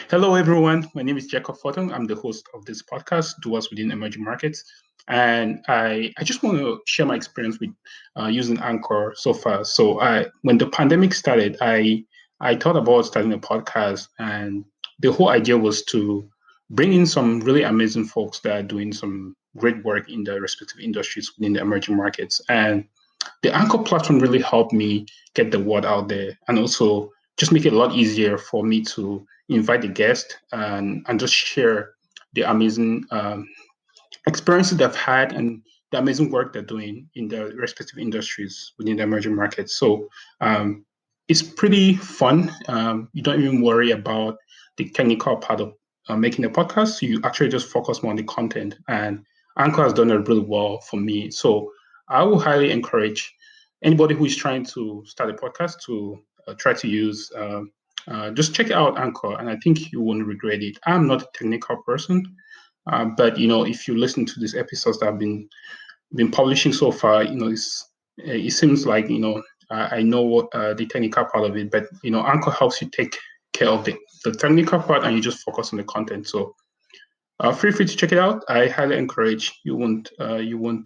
Hello, everyone. My name is Jacob Fortin. I'm the host of this podcast, Doers Within Emerging Markets. And I just want to share my experience with using Anchor so far. When the pandemic started, I thought about starting a podcast, and the whole idea was to bring in some really amazing folks that are doing some great work in their respective industries within the emerging markets. And the Anchor platform really helped me get the word out there and also just make it a lot easier for me to invite the guest and just share the amazing experiences they've had and the amazing work they're doing in their respective industries within the emerging markets. Um, it's pretty fun. You don't even worry about the technical part of making a podcast. You actually just focus more on the content. And Anchor has done it really well for me. So I will highly encourage anybody who is trying to start a podcast to try to use. Just check out Anchor, and I think you won't regret it. I'm not a technical person, but if you listen to these episodes that I've been publishing so far, it seems like I know what the technical part of it, but Anchor helps you take care of the technical part, and you just focus on the content. So feel free to check it out. I highly encourage you. Won't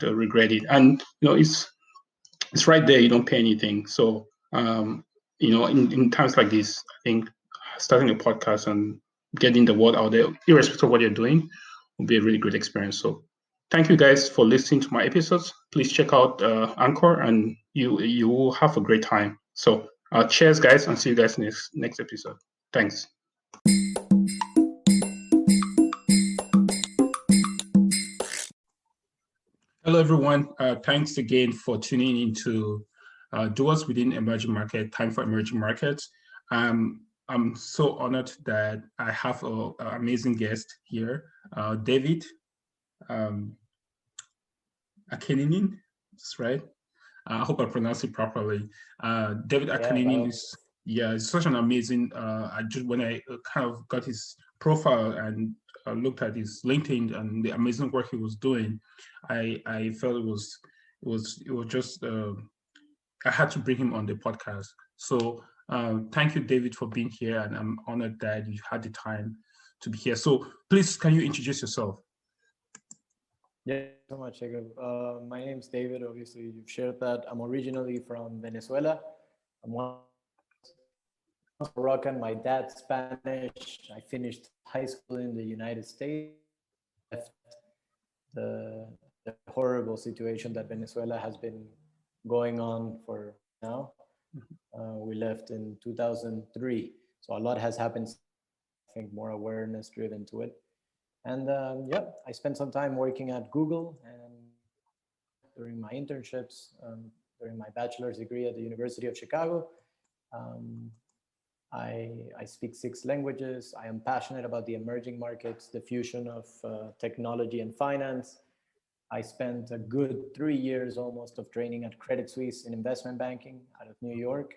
regret it, and it's right there. You don't pay anything. So in times like this, I think starting a podcast and getting the word out there, irrespective of what you're doing, will be a really great experience. So thank you guys for listening to my episodes. Please check out Anchor, and you will have a great time. So cheers, guys, and see you guys next episode. Thanks. Hello, everyone. Thanks again for tuning into Doers Within Emerging Market, Time for Emerging Markets. I'm so honored that I have an amazing guest here, David Akinin. That's right. I hope I pronounced it properly. David Akinin is such an amazing. When I kind of got his profile and looked at his LinkedIn and the amazing work he was doing, I felt it was just I had to bring him on the podcast. So thank you, David, for being here, and I'm honored that you had the time to be here. So please, can you introduce yourself? Yeah, so much, Jacob. My name's David. Obviously, you've shared that. I'm originally from Venezuela. I'm Moroccan. My dad's Spanish. I finished high school in the United States. Left the horrible situation that Venezuela has been going on for now. We left in 2003. So a lot has happened. I think more awareness driven to it. And I spent some time working at Google and during my internships, during my bachelor's degree at the University of Chicago. I speak 6 languages. I am passionate about the emerging markets, the fusion of technology and finance. I spent a good 3 years almost of training at Credit Suisse in investment banking out of New York,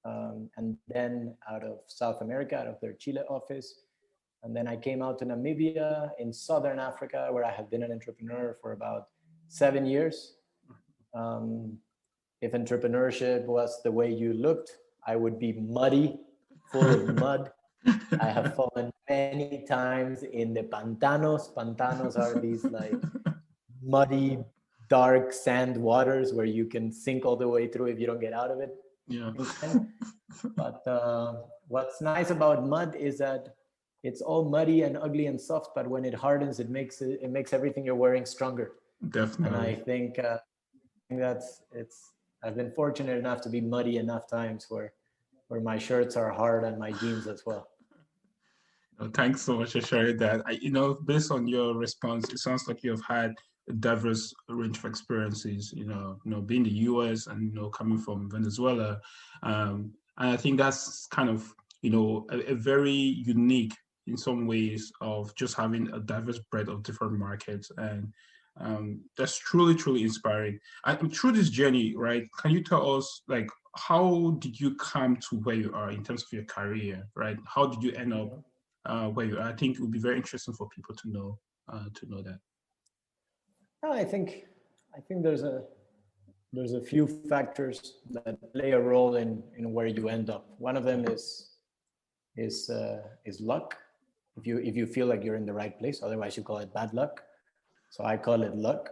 and then out of South America, out of their Chile office. And then I came out to Namibia in Southern Africa, where I have been an entrepreneur for about 7 years. If entrepreneurship was the way you looked, I would be muddy, full of mud. I have fallen many times in the pantanos. Pantanos are these like muddy, dark sand waters where you can sink all the way through if you don't get out of it. Yeah. But what's nice about mud is that it's all muddy and ugly and soft, but when it hardens, it makes everything you're wearing stronger. Definitely. And I think I've been fortunate enough to be muddy enough times where my shirts are hard and my jeans as well. Thanks so much for sharing that. Based on your response, it sounds like you've had a diverse range of experiences. Being in the US and coming from Venezuela, and I think that's kind of a very unique in some ways of just having a diverse breadth of different markets, and that's truly inspiring. And through this journey, right? Can you tell us how did you come to where you are in terms of your career, right? How did you end up where you are? I think it would be very interesting for people to know that. I think there's a few factors that play a role in where you end up. One of them is luck. if you feel like you're in the right place. Otherwise, you call it bad luck. So I call it luck.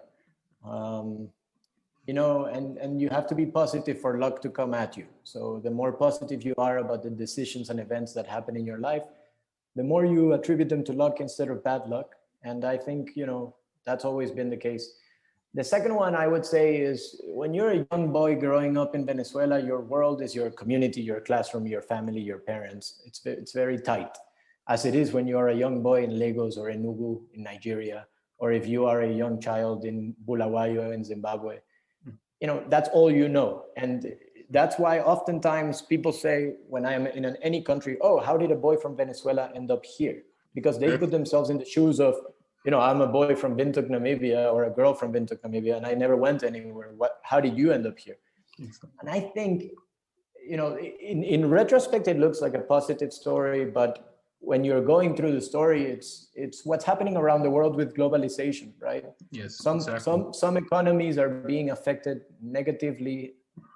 You know, and you have to be positive for luck to come at you. So the more positive you are about the decisions and events that happen in your life, the more you attribute them to luck instead of bad luck. And I think, you know, that's always been the case. The second one I would say is when you're a young boy growing up in Venezuela, your world is your community, your classroom, your family, your parents. It's very tight, as it is when you are a young boy in Lagos or Enugu in Nigeria, or if you are a young child in Bulawayo in Zimbabwe. You know, that's all you know. And that's why oftentimes people say when I am in any country, oh, how did a boy from Venezuela end up here? Because they put themselves in the shoes of, you know, I'm a boy from Windhoek, Namibia, or a girl from Windhoek, Namibia, and I never went anywhere. How did you end up here? And I think, you know, in retrospect, it looks like a positive story, but when you're going through the story, it's what's happening around the world with globalization, right? Yes, Some economies are being affected negatively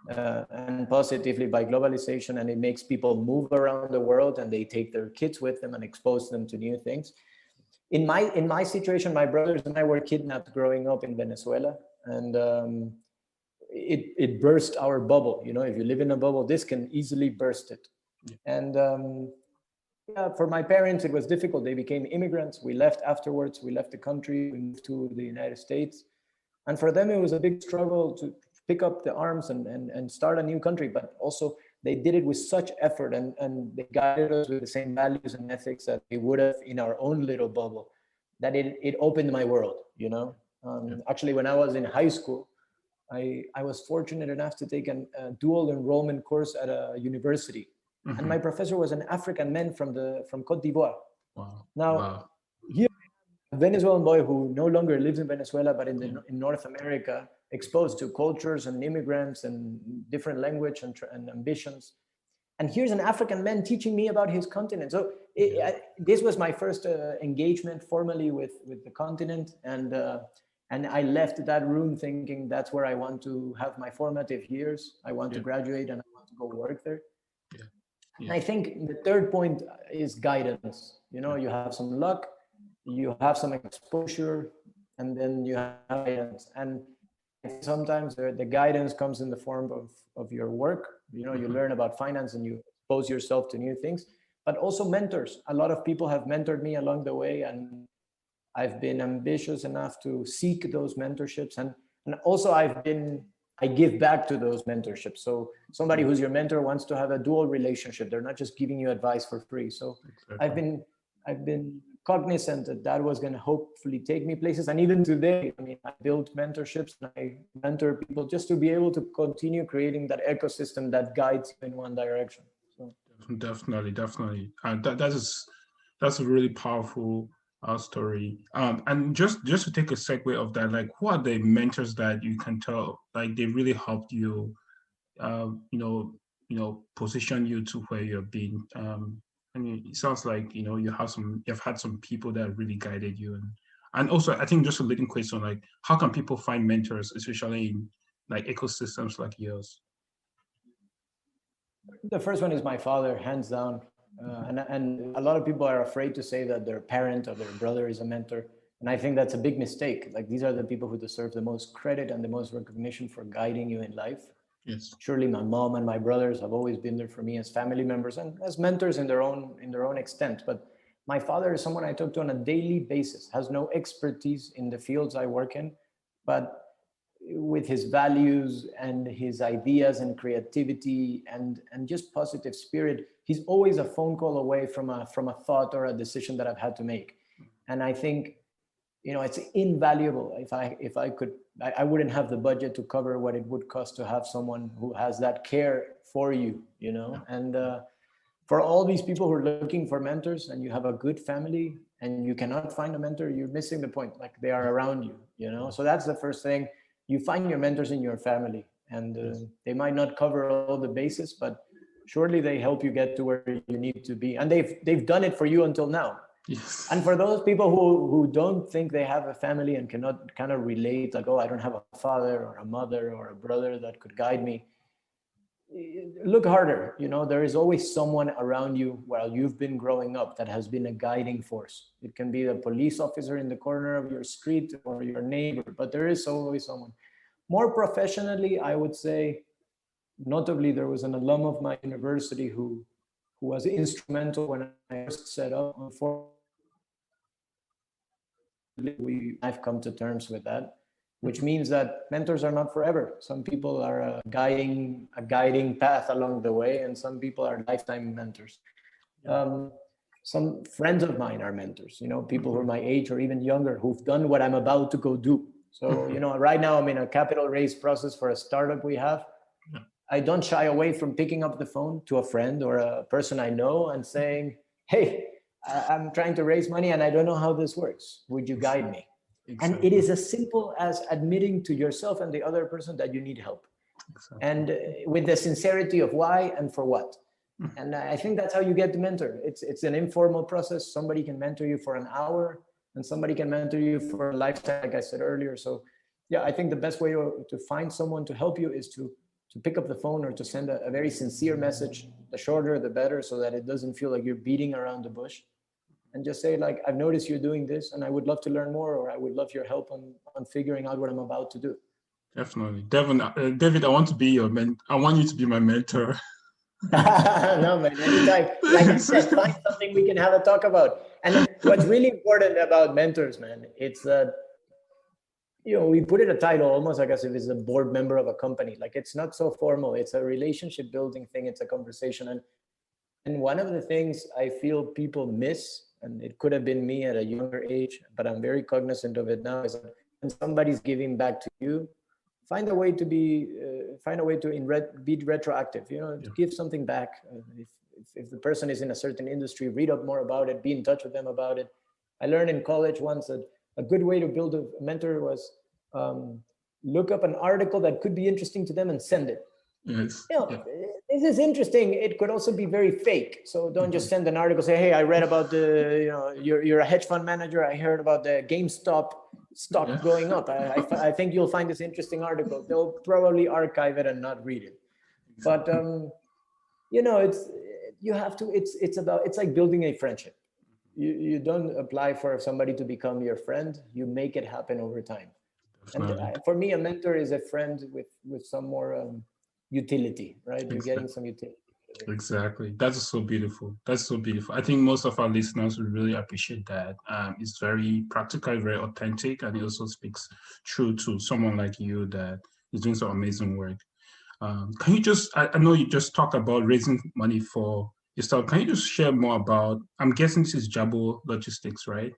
and positively by globalization, and it makes people move around the world, and they take their kids with them and expose them to new things. In my situation, my brothers and I were kidnapped growing up in Venezuela, and it burst our bubble. You know, if you live in a bubble, this can easily burst it. And yeah, for my parents, it was difficult. They became immigrants. We left afterwards. We left the country. We moved to the United States. And for them, it was a big struggle to pick up the arms and start a new country. But also, they did it with such effort, and they guided us with the same values and ethics that they would have in our own little bubble, that it opened my world, you know? Actually, when I was in high school, I was fortunate enough to take a dual enrollment course at a university. And my professor was an African man from Cote d'Ivoire. Wow. Now, here, a Venezuelan boy who no longer lives in Venezuela, but in North America, exposed to cultures and immigrants and different language and ambitions. And here's an African man teaching me about his continent. So this was my first engagement formally with the continent. And I left that room thinking that's where I want to have my formative years. I want to graduate and I want to go work there. And I think the third point is guidance. You know, you have some luck, you have some exposure, and then you have guidance. And sometimes the guidance comes in the form of your work. You know, you learn about finance and you expose yourself to new things, but also mentors. A lot of people have mentored me along the way, and I've been ambitious enough to seek those mentorships. And also I give back to those mentorships. So somebody who's your mentor wants to have a dual relationship. They're not just giving you advice for free. So I've been cognizant that was going to hopefully take me places. And even today, I mean, I build mentorships and I mentor people just to be able to continue creating that ecosystem that guides you in one direction. So. Definitely. That's a really powerful story. And just to take a segue of that, like, who are the mentors that you can tell, like, they really helped you, position you to where you've been? I mean, it sounds like, you know, you've had some people that really guided you, and also I think just a leading question, like, how can people find mentors, especially in like ecosystems like yours? The first one is my father, hands down. And a lot of people are afraid to say that their parent or their brother is a mentor. And I think that's a big mistake. Like, these are the people who deserve the most credit and the most recognition for guiding you in life. Yes. Surely my mom and my brothers have always been there for me as family members and as mentors in their own extent. But my father is someone I talk to on a daily basis, has no expertise in the fields I work in, but with his values and his ideas and creativity and just positive spirit, he's always a phone call away from a thought or a decision that I've had to make. And I think, you know, it's invaluable. If I could, I wouldn't have the budget to cover what it would cost to have someone who has that care for you, you know. And for all these people who are looking for mentors, and you have a good family and you cannot find a mentor, you're missing the point. Like, they are around you, you know. So that's the first thing. You find your mentors in your family, and they might not cover all the bases, but surely they help you get to where you need to be. And they've done it for you until now. Yes. And for those people who don't think they have a family and cannot kind of relate, like, oh, I don't have a father or a mother or a brother that could guide me, look harder. There is always someone around you while you've been growing up that has been a guiding force. It can be the police officer in the corner of your street or your neighbor, but there is always someone. More professionally, I would say, notably, there was an alum of my university who was instrumental when I first set up. Unfortunately, I've come to terms with that, which means that mentors are not forever. Some people are a guiding path along the way, and some people are lifetime mentors. Some friends of mine are mentors, people who are my age or even younger, who've done what I'm about to go do. So, right now I'm in a capital raise process for a startup we have. I don't shy away from picking up the phone to a friend or a person I know and saying, hey, I'm trying to raise money and I don't know how this works. Would you guide me? Exactly. And it is as simple as admitting to yourself and the other person that you need help. Exactly. And with the sincerity of why and for what. And I think that's how you get the mentor. It's an informal process. Somebody can mentor you for an hour and somebody can mentor you for a lifetime, like I said earlier. So yeah, I think the best way to find someone to help you is to pick up the phone or to send a very sincere message. The shorter, the better, so that it doesn't feel like you're beating around the bush. And just say, like, I've noticed you're doing this and I would love to learn more, or I would love your help on figuring out what I'm about to do. Definitely. David, I want you to be my mentor. No, man, anytime. Like I said, find something we can have a talk about. And what's really important about mentors, man, it's that, we put it a title almost like as if it's a board member of a company. Like, it's not so formal. It's a relationship building thing. It's a conversation. And one of the things I feel people miss, and it could have been me at a younger age, but I'm very cognizant of it now, is that when somebody's giving back to you, find a way to be retroactive, to give something back. If the person is in a certain industry, read up more about it, be in touch with them about it. I learned in college once that a good way to build a mentor was look up an article that could be interesting to them and send it. Yes. This is interesting. It could also be very fake. So don't just send an article, say, hey, I read about you're a hedge fund manager. I heard about the GameStop stock going up. I think you'll find this interesting article. They'll probably archive it and not read it. But, it's like building a friendship. You don't apply for somebody to become your friend. You make it happen over time. Definitely. And for me, a mentor is a friend with some more utility, right? Exactly. You're getting some utility. Exactly. That's so beautiful. I think most of our listeners will really appreciate that. It's very practical, very authentic, and it also speaks true to someone like you that is doing some amazing work. Can you just, I know you just talked about raising money for yourself. Can you just share more about, I'm guessing this is Jabu Logistics, right?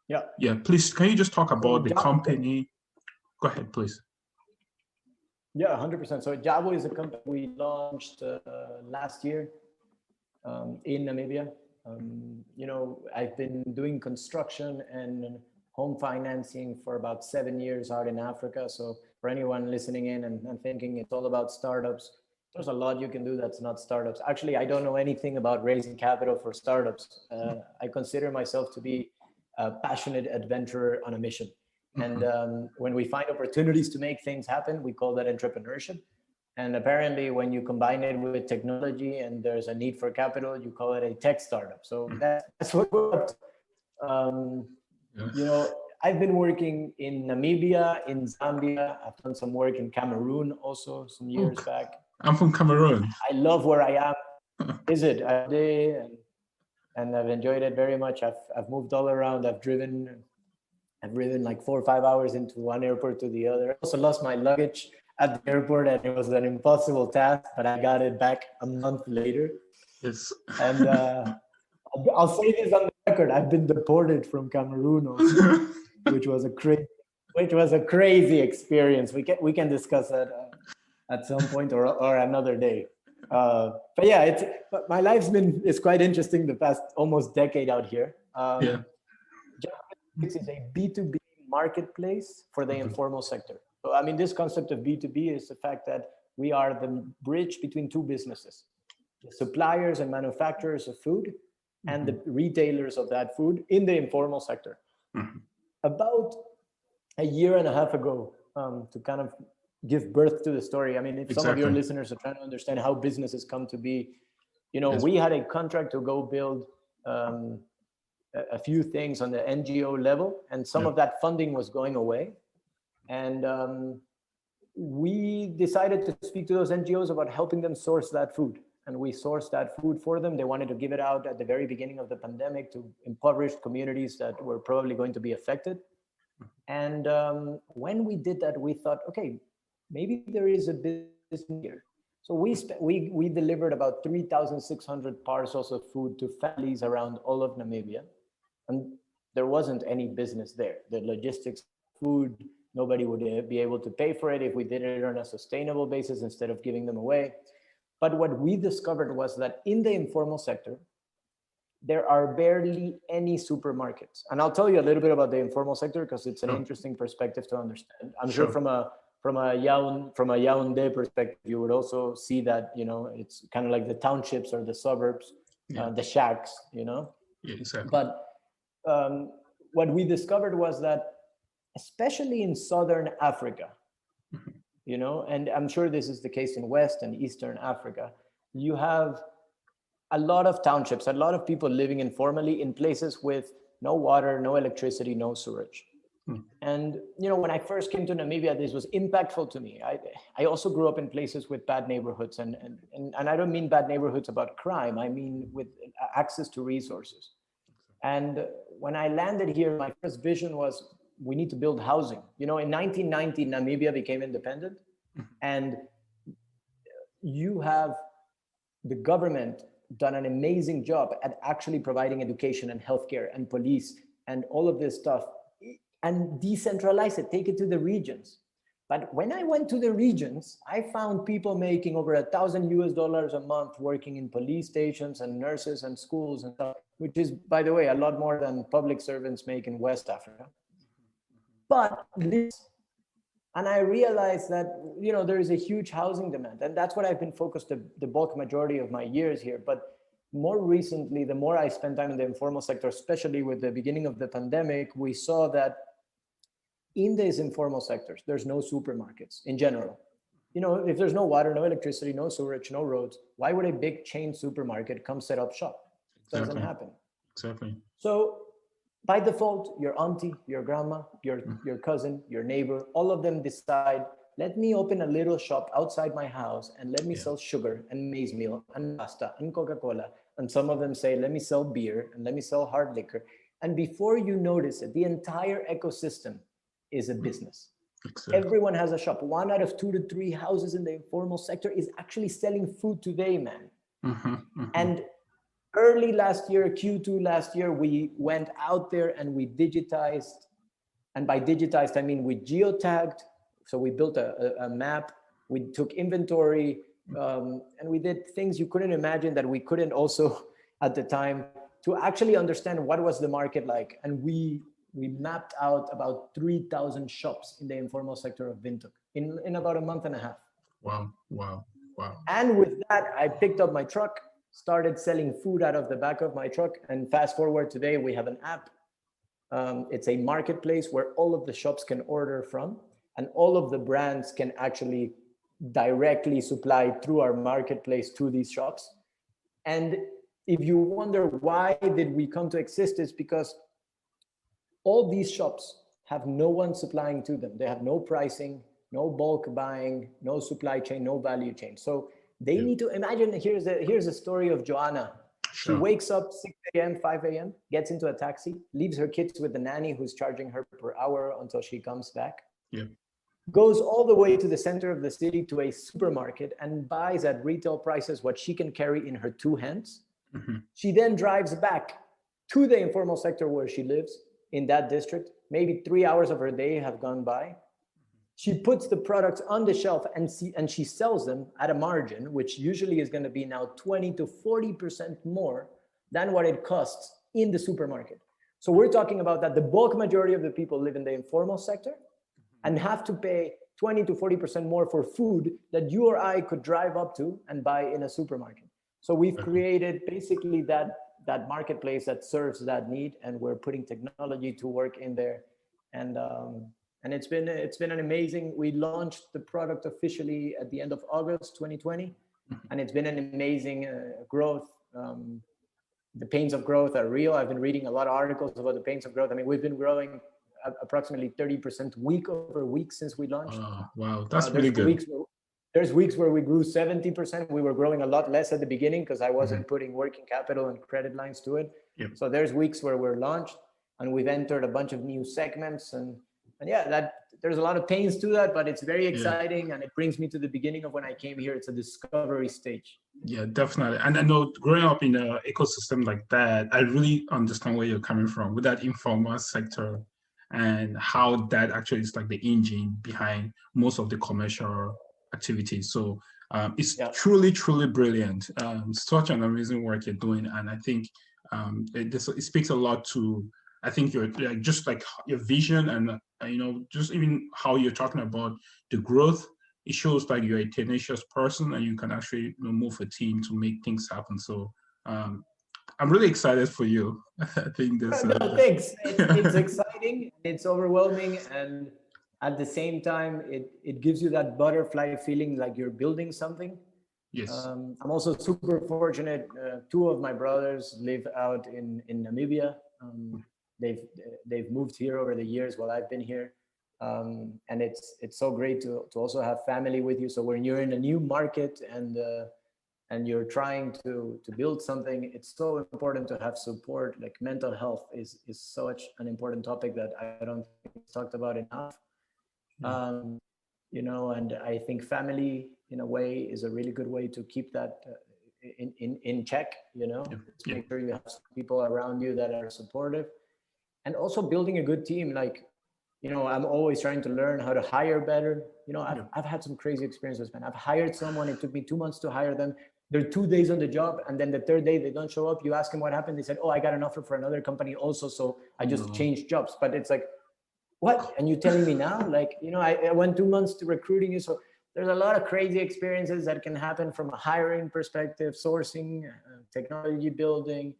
Yeah. Yeah, please, can you just talk about the company? Go ahead, please. Yeah, 100%. So Jabu is a company we launched last year in Namibia. I've been doing construction and home financing for about 7 years out in Africa. So for anyone listening in and thinking it's all about startups, there's a lot you can do that's not startups. Actually, I don't know anything about raising capital for startups. I consider myself to be a passionate adventurer on a mission. And when we find opportunities to make things happen, we call that entrepreneurship. And apparently, when you combine it with technology and there's a need for capital, you call it a tech startup. So that's what we're up to. I've been working in Namibia, in Zambia. I've done some work in Cameroon also some years back. I'm from Cameroon. I love where I am. Visit I did, and I've enjoyed it very much. I've moved all around. I've driven like 4 or 5 hours into one airport to the other. I also lost my luggage at the airport, and it was an impossible task, but I got it back a month later. Yes. And I'll say this on the record: I've been deported from Cameroon also, which was a crazy experience. We can discuss that at some point or another day. But yeah, my life's is quite interesting the past almost decade out here. This is a B2B marketplace for the informal sector. So, I mean, this concept of B2B is the fact that we are the bridge between two businesses, the suppliers and manufacturers of food and the retailers of that food in the informal sector. About a year and a half ago, to kind of give birth to the story. I mean, if some of your Exactly. listeners are trying to understand how businesses come to be, Yes. we had a contract to go build a few things on the NGO level, and some Yeah. of that funding was going away. And we decided to speak to those NGOs about helping them source that food. And we sourced that food for them. They wanted to give it out at the very beginning of the pandemic to impoverished communities that were probably going to be affected. And when we did that, we thought, okay, maybe there is a business here. So we delivered about 3,600 parcels of food to families around all of Namibia. And there wasn't any business there. The logistics, food, nobody would be able to pay for it if we did it on a sustainable basis instead of giving them away. But what we discovered was that in the informal sector, there are barely any supermarkets. And I'll tell you a little bit about the informal sector because it's an interesting perspective to understand. I'm sure from a Yaoundé perspective, you would also see that, it's kind of like the townships or the suburbs, the shacks, Yeah, exactly. But what we discovered was that, especially in Southern Africa, and I'm sure this is the case in West and Eastern Africa, you have a lot of townships, a lot of people living informally in places with no water, no electricity, no sewage. And, when I first came to Namibia, this was impactful to me. I also grew up in places with bad neighborhoods. And I don't mean bad neighborhoods about crime. I mean with access to resources. And when I landed here, my first vision was we need to build housing. In 1990, Namibia became independent. And you have the government done an amazing job at actually providing education and healthcare and police and all of this stuff, and decentralize it, take it to the regions. But when I went to the regions, I found people making over $1,000 a month working in police stations and nurses and schools and stuff, which is, by the way, a lot more than public servants make in West Africa. But and I realized that, there is a huge housing demand. And that's what I've been focused the bulk majority of my years here. But more recently, the more I spend time in the informal sector, especially with the beginning of the pandemic, we saw that in these informal sectors, there's no supermarkets in general. If there's no water, no electricity, no sewage, no roads, why would a big chain supermarket come set up shop? It doesn't happen. Exactly. So by default, your auntie, your grandma, your cousin, your neighbor, all of them decide, let me open a little shop outside my house and let me sell sugar and maize meal and pasta and Coca-Cola. And some of them say, let me sell beer and let me sell hard liquor. And before you notice it, the entire ecosystem is a business. Exactly. Everyone has a shop. 1 out of 2 to 3 houses in the informal sector is actually selling food today, man. And early last year, Q2 last year, we went out there and we digitized. And by digitized, I mean we geotagged. So we built a map. We took inventory, and we did things you couldn't imagine that we couldn't also at the time to actually understand what was the market like. And we mapped out about 3,000 shops in the informal sector of Windhoek in about a month and a half. Wow. And with that, I picked up my truck, started selling food out of the back of my truck. And fast forward today, we have an app. It's a marketplace where all of the shops can order from, and all of the brands can actually directly supply through our marketplace to these shops. And if you wonder why did we come to exist, is because all these shops have no one supplying to them. They have no pricing, no bulk buying, no supply chain, no value chain. So they need to imagine, here's a story of Joanna. She wakes up 6 a.m., 5 a.m., gets into a taxi, leaves her kids with the nanny who's charging her per hour until she comes back, goes all the way to the center of the city to a supermarket and buys at retail prices what she can carry in her 2 hands. She then drives back to the informal sector where she lives in that district. Maybe 3 hours of her day have gone by. She puts the products on the shelf and she sells them at a margin, which usually is going to be now 20 to 40% more than what it costs in the supermarket. So we're talking about that the bulk majority of the people live in the informal sector and have to pay 20 to 40% more for food that you or I could drive up to and buy in a supermarket. So we've created basically that marketplace that serves that need, and we're putting technology to work in there. And And it's been an amazing. We launched the product officially at the end of August 2020, and it's been an amazing growth. The pains of growth are real. I've been reading a lot of articles about the pains of growth. I mean, we've been growing approximately 30% week over week since we launched. Wow, that's really good. There's weeks where we grew 70%. We were growing a lot less at the beginning because I wasn't putting working capital and credit lines to it. Yep. So there's weeks where we're launched and we've entered a bunch of new segments, and yeah, that there's a lot of pains to that, but it's very exciting, and it brings me to the beginning of when I came here. It's a discovery stage. Yeah, definitely. And I know growing up in an ecosystem like that, I really understand where you're coming from with that informal sector and how that actually is like the engine behind most of the commercial activities. So it's truly, truly brilliant. Such an amazing work you're doing. And I think it speaks a lot to, I think you're just like your vision and, just even how you're talking about the growth. It shows like you're a tenacious person and you can actually move a team to make things happen. So I'm really excited for you. I think this. No, thanks. It's exciting. It's overwhelming, and at the same time, it gives you that butterfly feeling like you're building something. Yes. I'm also super fortunate. Two of my brothers live out in Namibia. They've moved here over the years while I've been here. And it's so great to also have family with you. So when you're in a new market and you're trying to build something, it's so important to have support. Like mental health is such an important topic that I don't think it's talked about enough. And I think family in a way is a really good way to keep that in check. Make sure you have people around you that are supportive, and also building a good team. Like, I'm always trying to learn how to hire better. I've had some crazy experiences, man. I've hired someone. It took me 2 months to hire them. They're 2 days on the job, and then the third day they don't show up. You ask them what happened. They said, "Oh, I got an offer for another company also, so I just changed jobs." But it's like, what? And you telling me now? Like, I went 2 months to recruiting you. So there's a lot of crazy experiences that can happen from a hiring perspective, sourcing, technology building,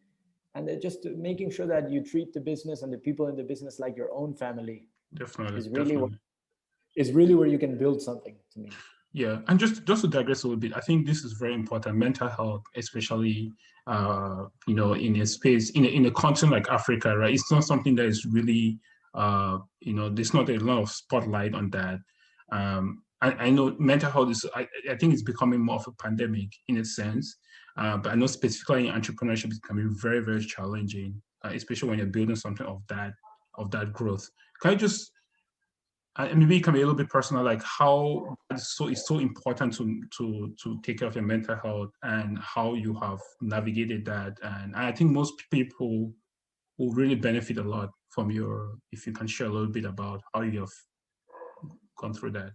and just making sure that you treat the business and the people in the business like your own family. Definitely. Is really where you can build something, to me. Yeah, and just to digress a little bit, I think this is very important. Mental health, especially in a space in a continent like Africa, right? It's not something that is really there's not a lot of spotlight on that. I know mental health is I think it's becoming more of a pandemic in a sense, but I know specifically in entrepreneurship it's becoming very, very challenging, especially when you're building something of that growth. Can I just maybe it can be a little bit personal, like how it's so important to take care of your mental health and how you have navigated that. And I think most people will really benefit a lot from if you can share a little bit about how you have gone through that.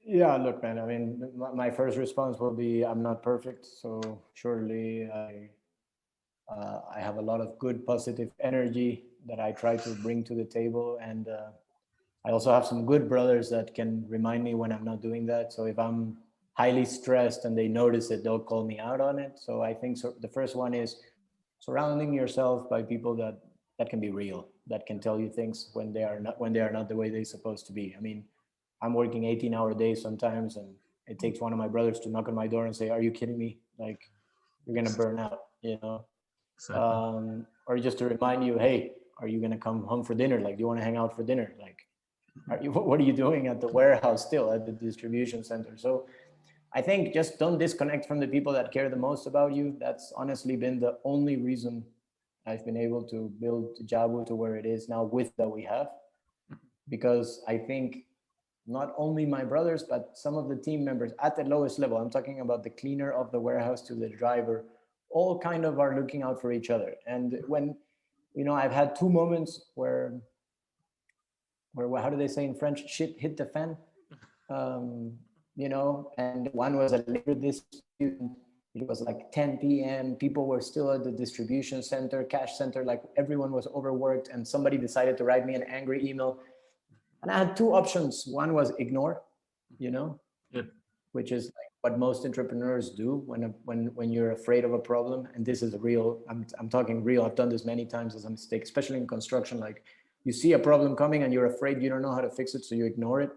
Yeah, look, man, I mean, my first response will be, I'm not perfect. So surely I have a lot of good, positive energy that I try to bring to the table. And I also have some good brothers that can remind me when I'm not doing that. So if I'm highly stressed and they notice it, they'll call me out on it. So I think the first one is surrounding yourself by people that can be real, that can tell you things when they are not the way they're supposed to be. I mean, I'm working 18-hour days sometimes, and it takes one of my brothers to knock on my door and say, "Are you kidding me? Like, you're gonna burn out," Exactly. Or just to remind you, "Hey, are you gonna come home for dinner? Like, do you want to hang out for dinner? Like, what are you doing at the warehouse still, at the distribution center?" So I think just don't disconnect from the people that care the most about you. That's honestly been the only reason I've been able to build Jabu to where it is now with that we have. Because I think not only my brothers, but some of the team members at the lowest level, I'm talking about the cleaner of the warehouse to the driver, all kind of are looking out for each other. And when, I've had 2 moments where how do they say in French, shit hit the fan, and one was a labor dispute. It was like 10 p.m. People were still at the distribution center, cash center, like everyone was overworked, and somebody decided to write me an angry email. And I had 2 options. One was ignore, Yep. which is like what most entrepreneurs do when you're afraid of a problem. And this is real. I'm talking real. I've done this many times as a mistake, especially in construction. Like you see a problem coming and you're afraid you don't know how to fix it, so you ignore it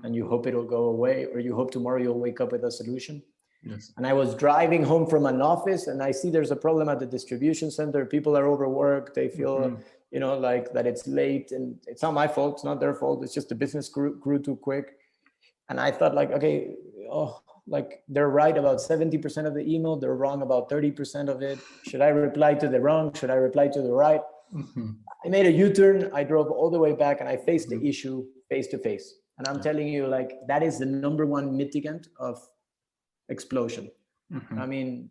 and you hope it'll go away, or you hope tomorrow you'll wake up with a solution. Yes. And I was driving home from an office and I see there's a problem at the distribution center. People are overworked. They feel, like that it's late, and it's not my fault. It's not their fault. It's just the business grew too quick. And I thought like, okay, they're right about 70% of the email. They're wrong about 30% of it. Should I reply to the wrong? Should I reply to the right? I made a U-turn. I drove all the way back and I faced the issue face to face. And I'm telling you, like, that is the number one mitigant of explosion. I mean,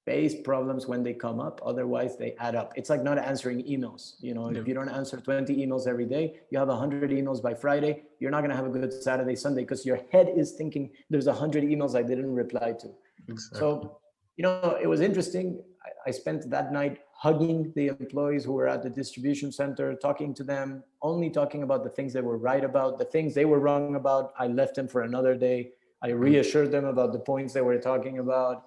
face problems when they come up, otherwise they add up. It's like not answering emails. If you don't answer 20 emails every day, you have 100 emails by Friday, you're not going to have a good Saturday, Sunday, because your head is thinking there's 100 emails I didn't reply to. Exactly. So, it was interesting. I spent that night hugging the employees who were at the distribution center, talking to them, only talking about the things they were right about. The things they were wrong about, I left them for another day. I reassured them about the points they were talking about.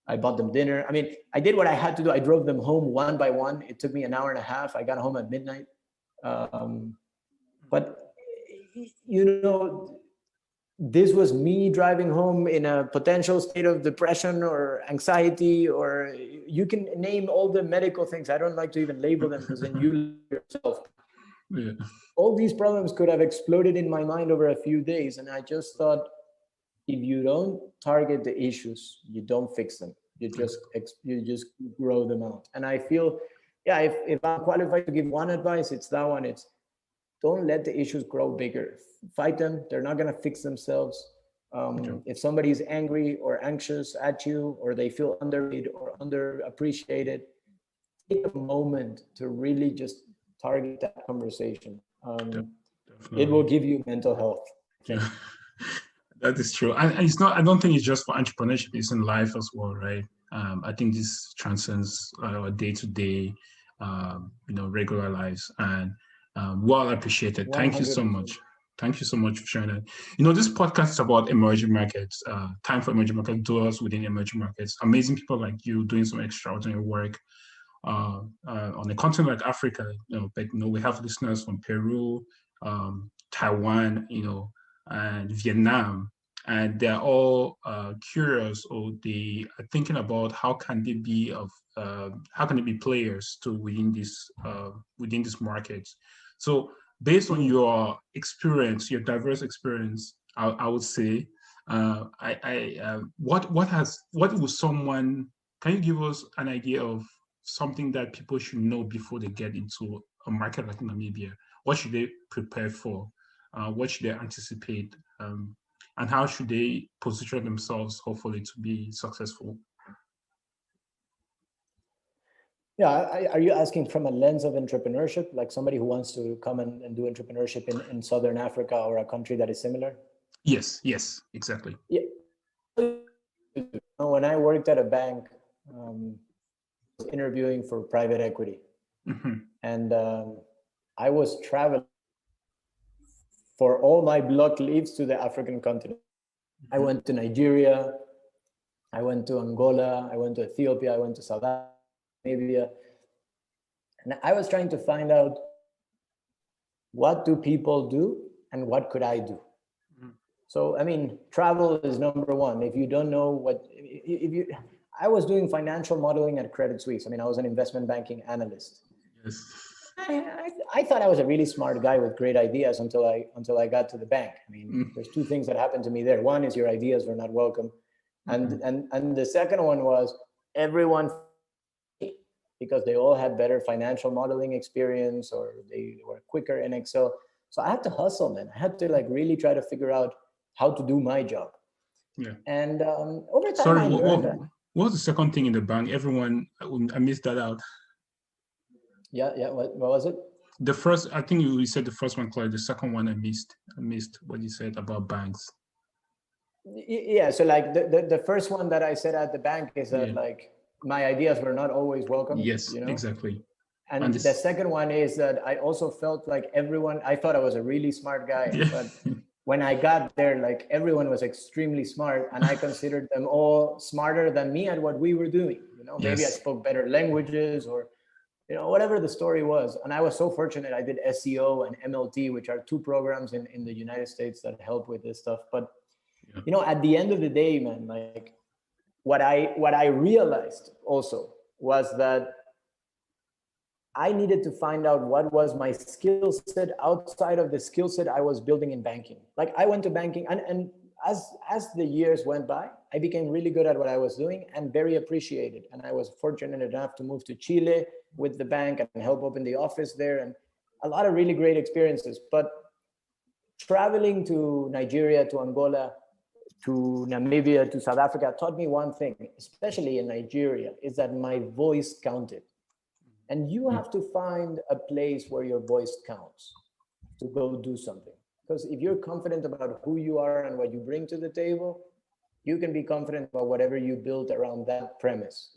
I bought them dinner. I mean, I did what I had to do. I drove them home one by one. It took me an hour and a half. I got home at midnight. But, this was me driving home in a potential state of depression or anxiety, or you can name all the medical things. I don't like to even label them because then you yourself. Yeah. All these problems could have exploded in my mind over a few days. And I just thought, if you don't target the issues, you don't fix them. You just grow them out. And I feel, if I'm qualified to give one advice, it's that one. It's don't let the issues grow bigger. Fight them. They're not going to fix themselves. If somebody's angry or anxious at you, or they feel underrated or underappreciated, take a moment to really just target that conversation. It will give you mental health. Yeah. That is true. And it's not, I don't think it's just for entrepreneurship, it's in life as well, right? I think this transcends our day-to-day, regular lives. And well appreciated. 100%. Thank you so much. Thank you so much for sharing that. This podcast is about emerging markets, time for emerging market doers within emerging markets. Amazing people like you doing some extraordinary work on a continent like Africa. We have listeners from Peru, Taiwan, and Vietnam, and they're all curious, or they are thinking about how can they be players within this market. So based on your experience, your diverse experience, I would say, can you give us an idea of something that people should know before they get into a market like Namibia? What should they prepare for? What should they anticipate? And how should they position themselves, hopefully, to be successful? Yeah, are you asking from a lens of entrepreneurship, like somebody who wants to come and do entrepreneurship in Southern Africa or a country that is similar? Yes, exactly. Yeah. When I worked at a bank, I was interviewing for private equity. And I was traveling for all my block leaves to the African continent. I went to Nigeria, I went to Angola, I went to Ethiopia, I went to South Africa, Namibia. And I was trying to find out, what do people do and what could I do? So, I mean, travel is number one. If you don't know I was doing financial modeling at Credit Suisse. I mean, I was an investment banking analyst. Yes. I thought I was a really smart guy with great ideas until I got to the bank. I mean, there's two things that happened to me there. One is your ideas were not welcome. And the second one was everyone, because they all had better financial modeling experience, or they were quicker in Excel. So I had to hustle, man. I had to really try to figure out how to do my job. Yeah. And over time, I learned that. What was the second thing in the bank? I missed that out. Yeah. What was it? The first, I think you said the first one, Chloe. The second one, I missed what you said about banks. Yeah. So the first one that I said at the bank is that my ideas were not always welcome. Yes, exactly. And the second one is that I also felt like I thought I was a really smart guy, but when I got there, everyone was extremely smart, and I considered them all smarter than me at what we were doing. Maybe I spoke better languages, or whatever the story was. And I was so fortunate. I did SEO and MLT, which are two programs in the United States that help with this stuff. But, at the end of the day, man, like what I realized also was that I needed to find out what was my skill set outside of the skill set I was building in banking. Like I went to banking and as the years went by, I became really good at what I was doing and very appreciated. And I was fortunate enough to move to Chile with the bank and help open the office there, and a lot of really great experiences. But traveling to Nigeria, to Angola, to Namibia, to South Africa taught me one thing, especially in Nigeria, is that my voice counted. And you have to find a place where your voice counts to go do something. Because if you're confident about who you are and what you bring to the table, you can be confident about whatever you build around that premise.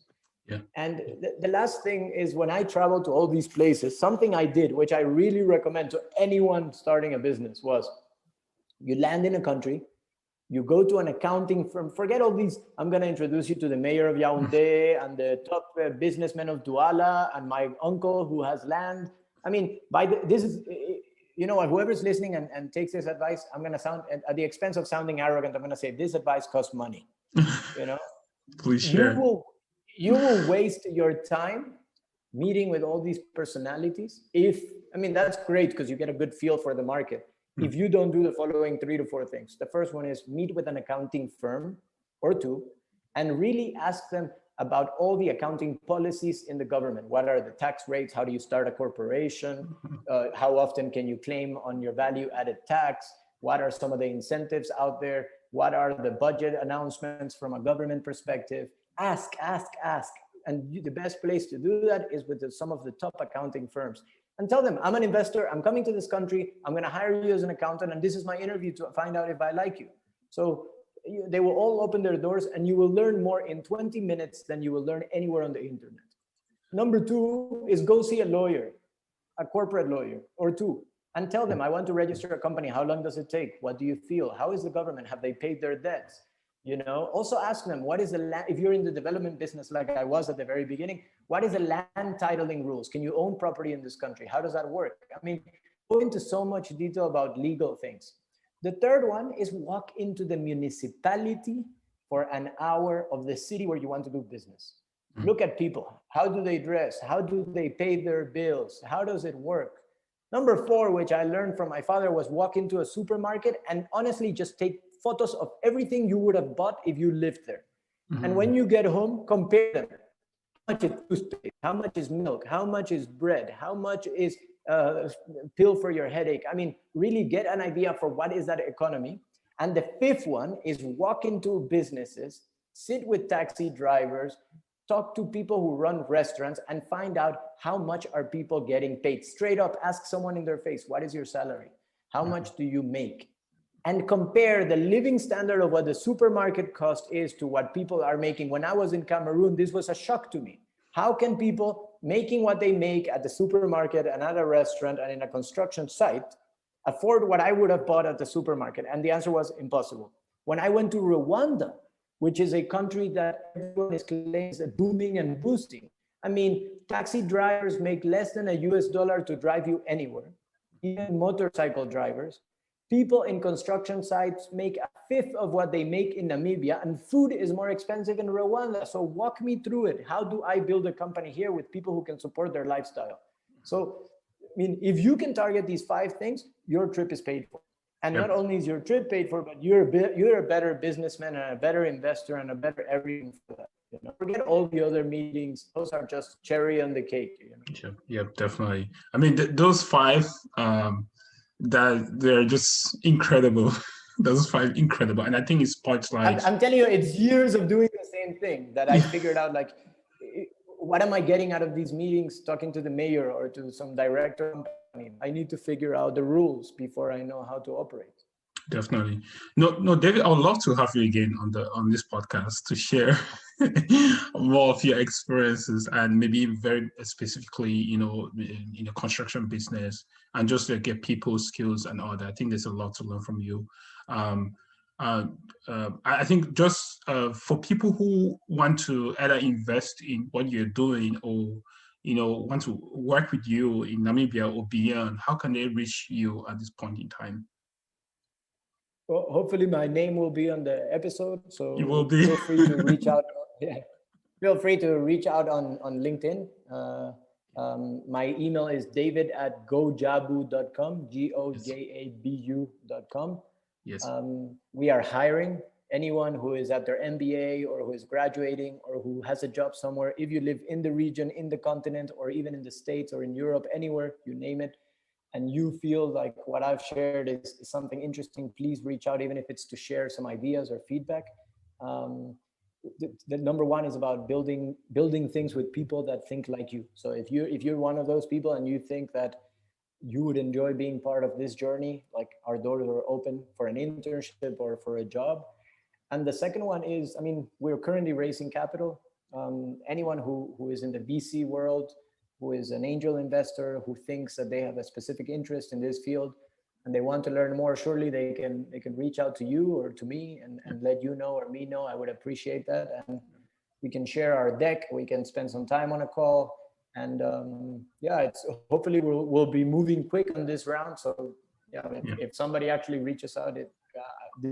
Yeah. And the last thing is, when I traveled to all these places, something I did, which I really recommend to anyone starting a business, was you land in a country, you go to an accounting firm, forget all these, I'm going to introduce you to the mayor of Yaoundé and the top businessman of Douala and my uncle who has land. I mean, this is, whoever's listening and takes this advice, I'm going to sound, at the expense of sounding arrogant, I'm going to say this advice costs money. Please share. You will waste your time meeting with all these personalities. That's great because you get a good feel for the market. If you don't do the following 3 to 4 things. The first one is meet with an accounting firm or two and really ask them about all the accounting policies in the government. What are the tax rates? How do you start a corporation? How often can you claim on your value added tax? What are some of the incentives out there? What are the budget announcements from a government perspective? Ask. And the best place to do that is with some of the top accounting firms. And tell them, I'm an investor, I'm coming to this country, I'm going to hire you as an accountant, and this is my interview to find out if I like you. So they will all open their doors, and you will learn more in 20 minutes than you will learn anywhere on the internet. Number 2 is go see a lawyer, a corporate lawyer or two, and tell them, I want to register a company. How long does it take? What do you feel? How is the government? Have they paid their debts? Also ask them, what is the land, if you're in the development business like I was at the very beginning, what is the land titling rules? Can you own property in this country? How does that work? Go into so much detail about legal things. The third one is walk into the municipality for an hour of the city where you want to do business. Look at people. How do they dress? How do they pay their bills? How does it work? Number 4, which I learned from my father, was walk into a supermarket and honestly just take photos of everything you would have bought if you lived there. And when you get home, compare them. How much is toothpaste? How much is milk? How much is bread? How much is pill for your headache? Really get an idea for what is that economy. And the 5th one is walk into businesses, sit with taxi drivers, talk to people who run restaurants, and find out how much are people getting paid. Straight up, ask someone in their face, what is your salary? How much do you make? And compare the living standard of what the supermarket cost is to what people are making. When I was in Cameroon, this was a shock to me. How can people making what they make at the supermarket and at a restaurant and in a construction site afford what I would have bought at the supermarket? And the answer was impossible. When I went to Rwanda, which is a country that everyone is claims booming and boosting. Taxi drivers make less than $1 to drive you anywhere, even motorcycle drivers. People in construction sites make 1/5 of what they make in Namibia, and food is more expensive in Rwanda. So walk me through it. How do I build a company here with people who can support their lifestyle? So, if you can target these 5 things, your trip is paid for. And not only is your trip paid for, but you're a better businessman and a better investor and a better everything for that. Forget all the other meetings; those are just cherry on the cake. Yeah, definitely. Those 5, that they're just incredible. Those 5 incredible, and I think it's points like I'm telling you, it's years of doing the same thing that I figured out. Like, what am I getting out of these meetings? Talking to the mayor or to some director. I need to figure out the rules before I know how to operate. Definitely. No, David, I would love to have you again on this podcast to share more of your experiences, and maybe very specifically, in the construction business, and just to get people's skills and all that. I think there's a lot to learn from you. I think just for people who want to either invest in what you're doing or want to work with you in Namibia or beyond, how can they reach you at this point in time? Well, hopefully my name will be on the episode, so You will be. feel free to reach out. Yeah. Feel free to reach out on LinkedIn. My email is david@gojabu.com, gojabu.com. Yes. We are hiring anyone who is at their MBA or who is graduating or who has a job somewhere. If you live in the region, in the continent, or even in the States or in Europe, anywhere, you name it, and you feel like what I've shared is something interesting, please reach out, even if it's to share some ideas or feedback. The number one is about building things with people that think like you. So if you're one of those people and you think that you would enjoy being part of this journey, like our doors are open for an internship or for a job. And the second one is, we're currently raising capital. Anyone who is in the VC world, who is an angel investor, who thinks that they have a specific interest in this field and they want to learn more, surely they can reach out to you or to me and let you know or me know. I would appreciate that. And we can share our deck. We can spend some time on a call. And it's hopefully we'll be moving quick on this round. So if somebody actually reaches out,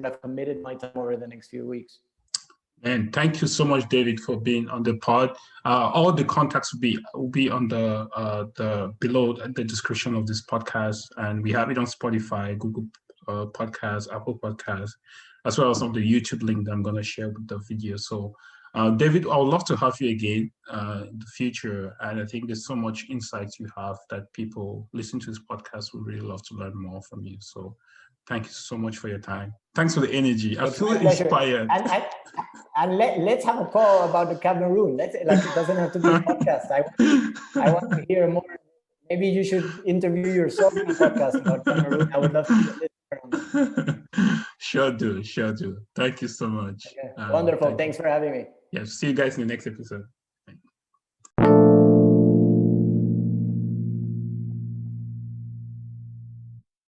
I've committed my time over the next few weeks. And thank you so much, David, for being on the pod. All the contacts will be on the below the description of this podcast, and we have it on Spotify, Google Podcasts, Apple Podcasts, as well as on the YouTube link that I'm going to share with the video. So, David, I would love to have you again in the future, and I think there's so much insights you have that people listening to this podcast would really love to learn more from you. So, thank you so much for your time. Thanks for the energy. I feel inspired. And let's have a call about the Cameroon. It doesn't have to be a podcast. I want to hear more. Maybe you should interview yourself in a podcast about Cameroon. I would love to listen. Sure do. Thank you so much. Okay. Wonderful. Thanks for having me. Yeah, see you guys in the next episode.